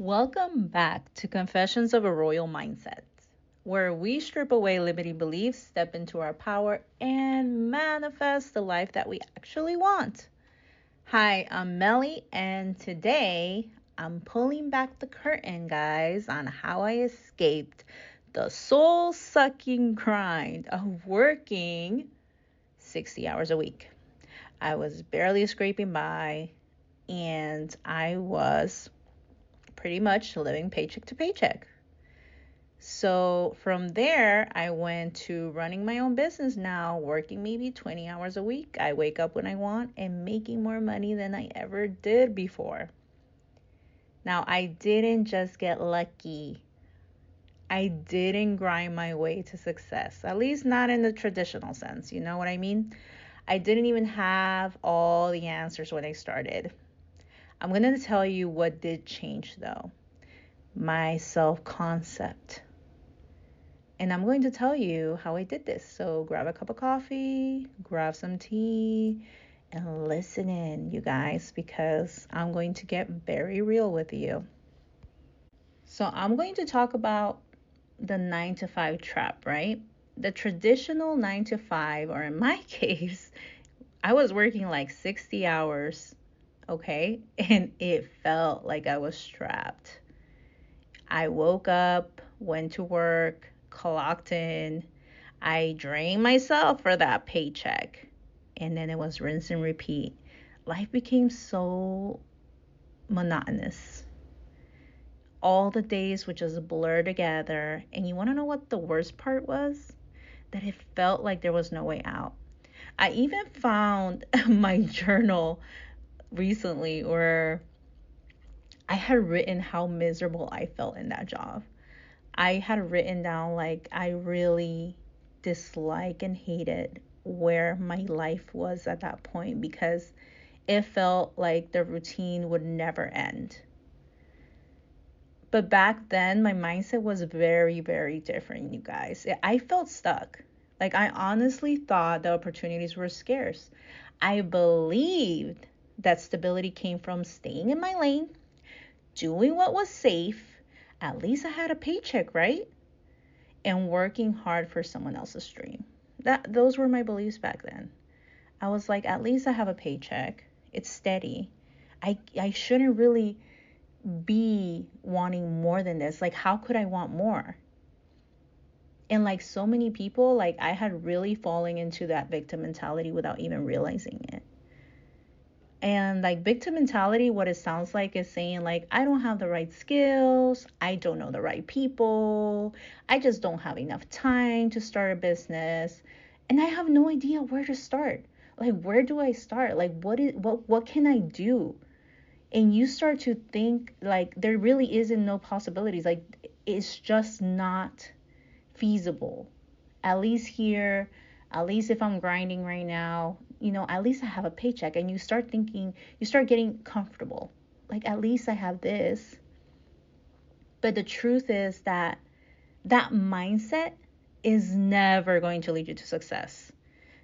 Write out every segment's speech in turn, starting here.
Welcome back to Confessions of a Royal Mindset, where we strip away limiting beliefs, step into our power, and manifest the life that we actually want. Hi, I'm Melly, and today I'm pulling back the curtain, guys, on how I escaped the soul sucking grind of working 60 hours a week. I was barely scraping by, and I was pretty much living paycheck to paycheck. So from there, I went to running my own business now, working maybe 20 hours a week. I wake up when I want and making more money than I ever did before. Now, I didn't just get lucky. I didn't grind my way to success, at least not in the traditional sense. You know what I mean? I didn't even have all the answers when I started. I'm going to tell you what did change though. My self-concept. And I'm going to tell you how I did this. So grab a cup of coffee, grab some tea, and listen in, you guys, because I'm going to get very real with you. So I'm going to talk about the 9 to 5 trap, right? The traditional 9 to 5, or in my case, I was working like 60 hours, okay? And it felt like I was trapped. I woke up, went to work, clocked in. I drained myself for that paycheck. And then it was rinse and repeat. Life became so monotonous. All the days would just blur together. And you want to know what the worst part was? That it felt like there was no way out. I even found my journal recently where I had written how miserable I felt in that job. I had written down like I really dislike and hated where my life was at that point because it felt like the routine would never end. But back then, my mindset was very, very different, you guys. I felt stuck. Like, I honestly thought the opportunities were scarce. I believed that stability came from staying in my lane, doing what was safe. At least I had a paycheck, right? And working hard for someone else's dream. Those were my beliefs back then. I was like, at least I have a paycheck. It's steady. I shouldn't really be wanting more than this. Like, how could I want more? And like so many people, like I had really fallen into that victim mentality without even realizing it. And like victim mentality, what it sounds like is saying like, I don't have the right skills. I don't know the right people. I just don't have enough time to start a business. And I have no idea where to start. Like, where do I start? Like, what can I do? And you start to think like there really isn't no possibilities. Like, it's just not feasible. At least here, at least if I'm grinding right now, at least I have a paycheck. And you start thinking, you start getting comfortable. Like, at least I have this. But the truth is that that mindset is never going to lead you to success.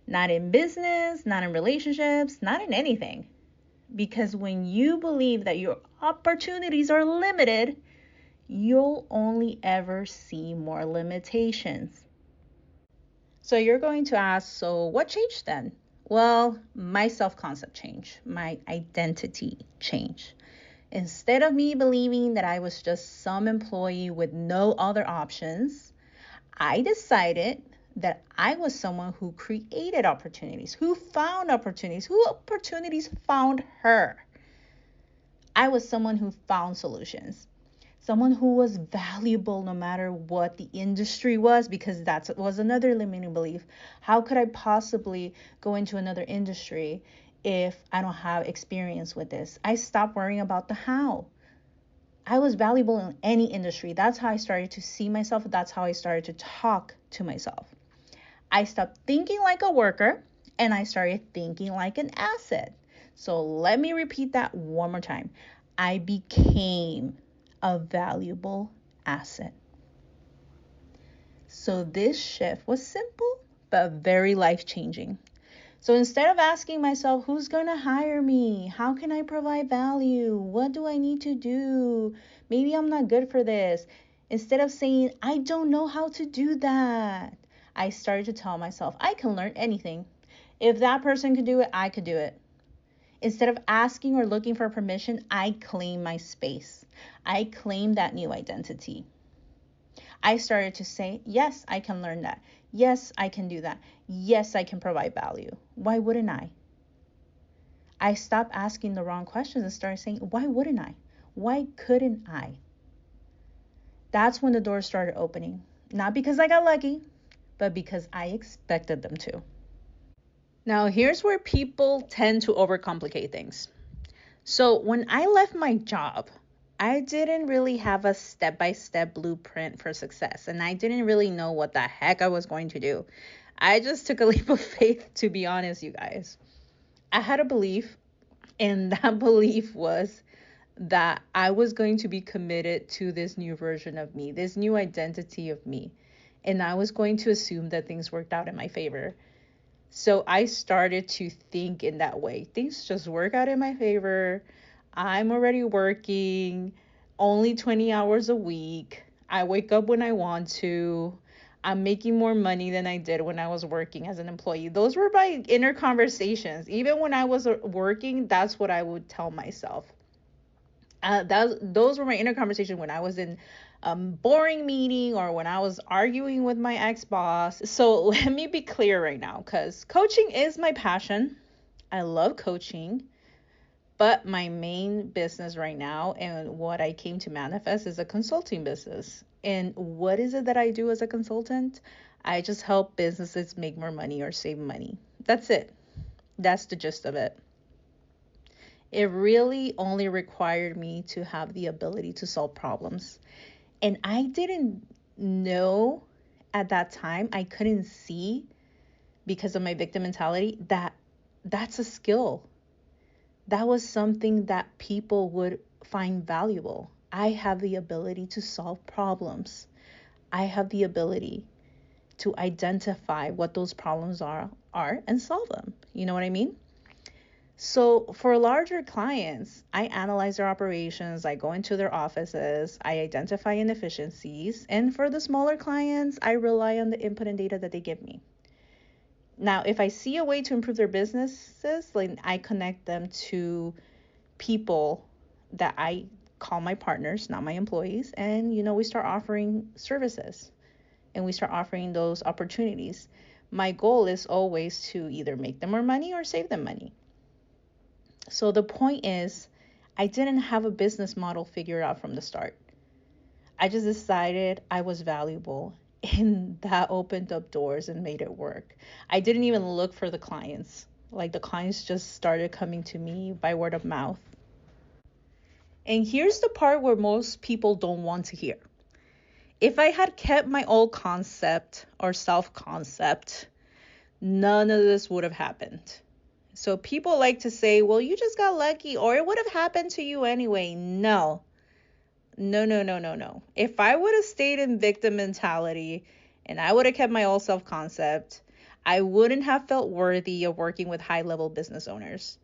Not in business, not in relationships, not in anything. Because when you believe that your opportunities are limited, you'll only ever see more limitations. So you're going to ask, so what changed then? Well, my self-concept changed, my identity changed. Instead of me believing that I was just some employee with no other options, I decided that I was someone who created opportunities, who found opportunities, who opportunities found her. I was someone who found solutions. Someone who was valuable no matter what the industry was, because that was another limiting belief. How could I possibly go into another industry if I don't have experience with this? I stopped worrying about the how. I was valuable in any industry. That's how I started to see myself. That's how I started to talk to myself. I stopped thinking like a worker and I started thinking like an asset. So let me repeat that one more time. I became a valuable asset. So this shift was simple but very life-changing. So instead of asking myself, who's going to hire me? How can I provide value? What do I need to do? Maybe I'm not good for this. Instead of saying, I don't know how to do that, I started to tell myself, I can learn anything. If that person could do it, I could do it. Instead of asking or looking for permission, I claim my space. I claim that new identity. I started to say, yes, I can learn that. Yes, I can do that. Yes, I can provide value. Why wouldn't I? I stopped asking the wrong questions and started saying, why wouldn't I? Why couldn't I? That's when the doors started opening. Not because I got lucky, but because I expected them to. Now, here's where people tend to overcomplicate things. So when I left my job, I didn't really have a step-by-step blueprint for success, and I didn't really know what the heck I was going to do. I just took a leap of faith, to be honest, you guys. I had a belief, and that belief was that I was going to be committed to this new version of me, this new identity of me, and I was going to assume that things worked out in my favor. So I started to think in that way. Things just work out in my favor. I'm already working only 20 hours a week. I wake up when I want to. I'm making more money than I did when I was working as an employee. Those were my inner conversations. Even when I was working, that's what I would tell myself. Those were my inner conversations when I was in a boring meeting or when I was arguing with my ex-boss. So let me be clear right now, because coaching is my passion. I love coaching, but my main business right now and what I came to manifest is a consulting business. And what is it that I do as a consultant? I just help businesses make more money or save money. That's it. That's the gist of it. It really only required me to have the ability to solve problems. And I didn't know at that time, I couldn't see because of my victim mentality that that's a skill. That was something that people would find valuable. I have the ability to solve problems. I have the ability to identify what those problems are and solve them. You know what I mean? So for larger clients, I analyze their operations, I go into their offices, I identify inefficiencies, and for the smaller clients, I rely on the input and data that they give me. Now, if I see a way to improve their businesses, like I connect them to people that I call my partners, not my employees, and we start offering services and we start offering those opportunities. My goal is always to either make them more money or save them money. So the point is, I didn't have a business model figured out from the start. I just decided I was valuable, and that opened up doors and made it work. I didn't even look for the clients. Like, the clients just started coming to me by word of mouth. And here's the part where most people don't want to hear. If I had kept my old concept or self-concept, none of this would have happened. So people like to say, well, you just got lucky or it would have happened to you anyway. No. If I would have stayed in victim mentality and I would have kept my old self-concept, I wouldn't have felt worthy of working with high-level business owners.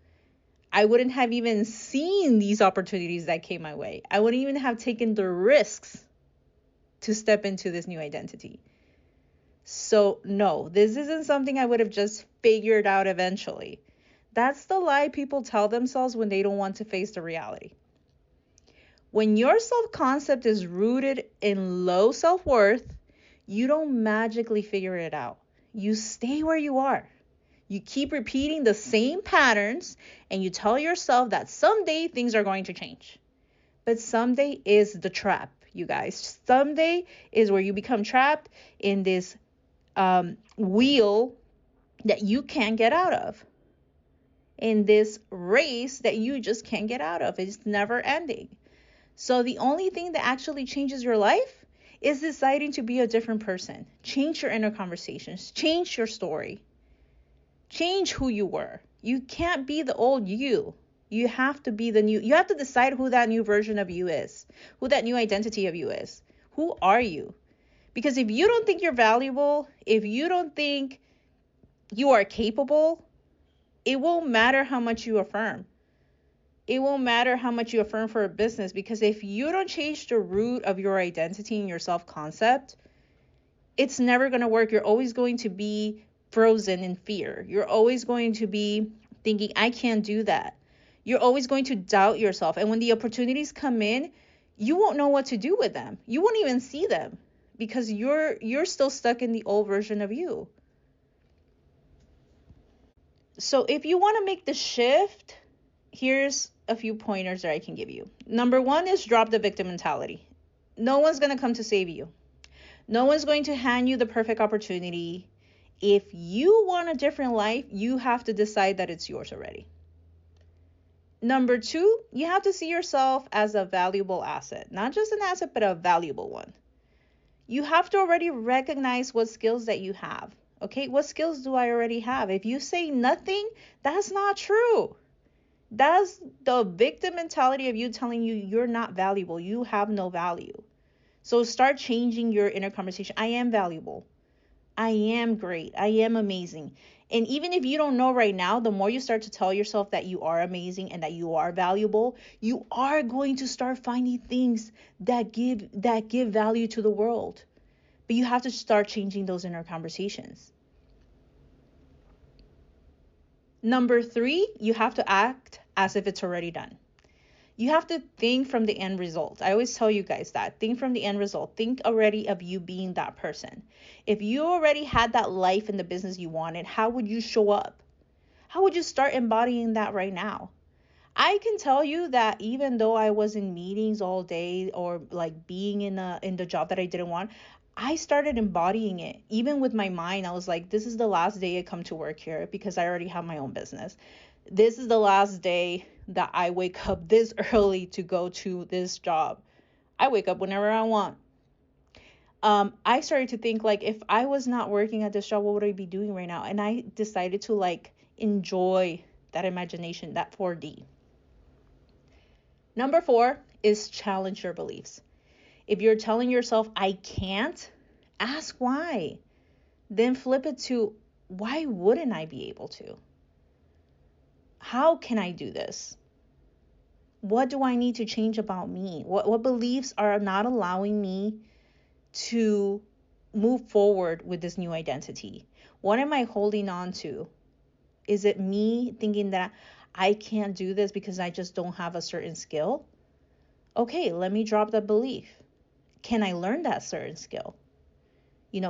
I wouldn't have even seen these opportunities that came my way. I wouldn't even have taken the risks to step into this new identity. So no, this isn't something I would have just figured out eventually. That's the lie people tell themselves when they don't want to face the reality. When your self-concept is rooted in low self-worth, you don't magically figure it out. You stay where you are. You keep repeating the same patterns and you tell yourself that someday things are going to change. But someday is the trap, you guys. Someday is where you become trapped in this wheel that you can't get out of. In this race that you just can't get out of. It's never ending. So the only thing that actually changes your life is deciding to be a different person. Change your inner conversations. Change your story. Change who you were. You can't be the old you. You have to be the new. You have to decide who that new version of you is. Who that new identity of you is. Who are you? Because if you don't think you're valuable, if you don't think you are capable, It won't matter how much you affirm. It won't matter how much you affirm for a business, because if you don't change the root of your identity and your self-concept, it's never going to work. You're always going to be frozen in fear. You're always going to be thinking, I can't do that. You're always going to doubt yourself. And when the opportunities come in, you won't know what to do with them. You won't even see them because you're still stuck in the old version of you. So if you want to make the shift, here's a few pointers that I can give you. Number one is drop the victim mentality. No one's going to come to save you. No one's going to hand you the perfect opportunity. If you want a different life, you have to decide that it's yours already. Number two, you have to see yourself as a valuable asset. Not just an asset, but a valuable one. You have to already recognize what skills that you have. Okay, what skills do I already have? If you say nothing, that's not true. That's the victim mentality of you telling you you're not valuable. You have no value. So start changing your inner conversation. I am valuable. I am great. I am amazing. And even if you don't know right now, the more you start to tell yourself that you are amazing and that you are valuable, you are going to start finding things that give value to the world. But you have to start changing those inner conversations. Number three, you have to act as if it's already done. You have to think from the end result. I always tell you guys that. Think from the end result. Think already of you being that person. If you already had that life in the business you wanted, how would you show up? How would you start embodying that right now? I can tell you that even though I was in meetings all day or like being in the job that I didn't want, I started embodying it. Even with my mind, I was like, this is the last day I come to work here because I already have my own business. This is the last day that I wake up this early to go to this job. I wake up whenever I want. I started to think like, if I was not working at this job, what would I be doing right now? And I decided to like enjoy that imagination, that 4D. Number four is challenge your beliefs. If you're telling yourself, I can't, ask why. Then flip it to, why wouldn't I be able to? How can I do this? What do I need to change about me? What beliefs are not allowing me to move forward with this new identity? What am I holding on to? Is it me thinking that I can't do this because I just don't have a certain skill? Okay, let me drop that belief. Can I learn that certain skill?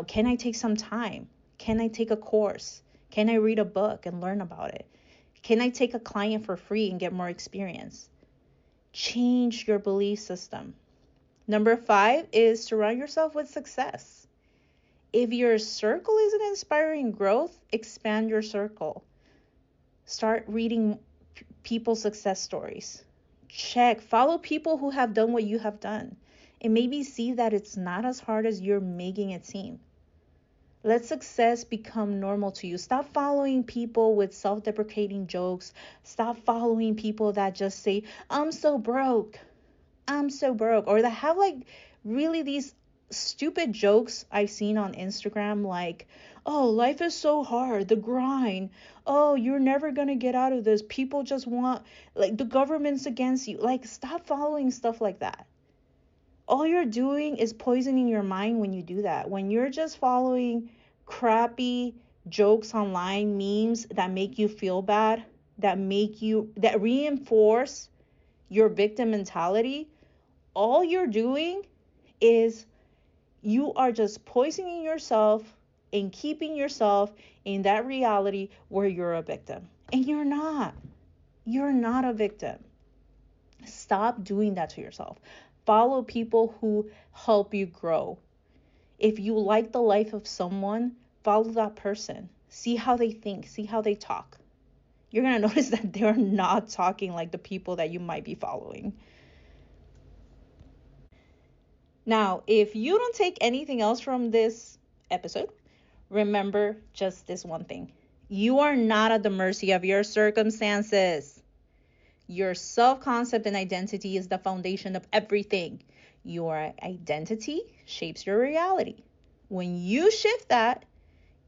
Can I take some time? Can I take a course? Can I read a book and learn about it? Can I take a client for free and get more experience? Change your belief system. Number five is surround yourself with success. If your circle isn't inspiring growth, expand your circle. Start reading people's success stories. Follow people who have done what you have done. And maybe see that it's not as hard as you're making it seem. Let success become normal to you. Stop following people with self-deprecating jokes. Stop following people that just say, I'm so broke. I'm so broke. Or that have like really these stupid jokes I've seen on Instagram like, oh, life is so hard, the grind. Oh, you're never going to get out of this. People just want, like, the government's against you. Like, stop following stuff like that. All you're doing is poisoning your mind when you do that. When you're just following crappy jokes online, memes that make you feel bad, that reinforce your victim mentality, all you're doing is you are just poisoning yourself and keeping yourself in that reality where you're a victim. And you're not. You're not a victim. Stop doing that to yourself. Follow people who help you grow. If you like the life of someone, follow that person. See how they think. See how they talk. You're going to notice that they're not talking like the people that you might be following. Now, if you don't take anything else from this episode, remember just this one thing. You are not at the mercy of your circumstances. Your self-concept and identity is the foundation of everything. Your identity shapes your reality. When you shift that,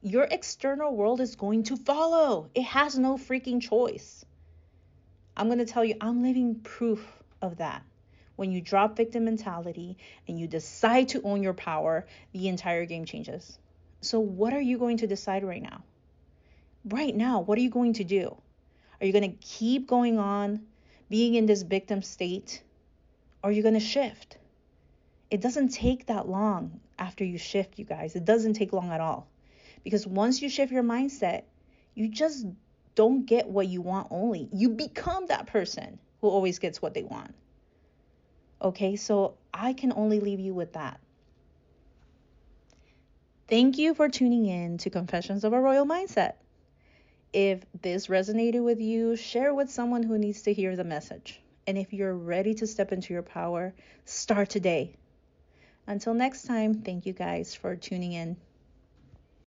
your external world is going to follow. It has no freaking choice. I'm going to tell you, I'm living proof of that. When you drop victim mentality and you decide to own your power, the entire game changes. So what are you going to decide right now? Right now, what are you going to do? Are you going to keep going on being in this victim state? Or are you going to shift? It doesn't take that long after you shift, you guys. It doesn't take long at all. Because once you shift your mindset, you just don't get what you want only. You become that person who always gets what they want. Okay, so I can only leave you with that. Thank you for tuning in to Confessions of a Royal Mindset. If this resonated with you, share with someone who needs to hear the message. And if you're ready to step into your power, start today. Until next time, thank you guys for tuning in.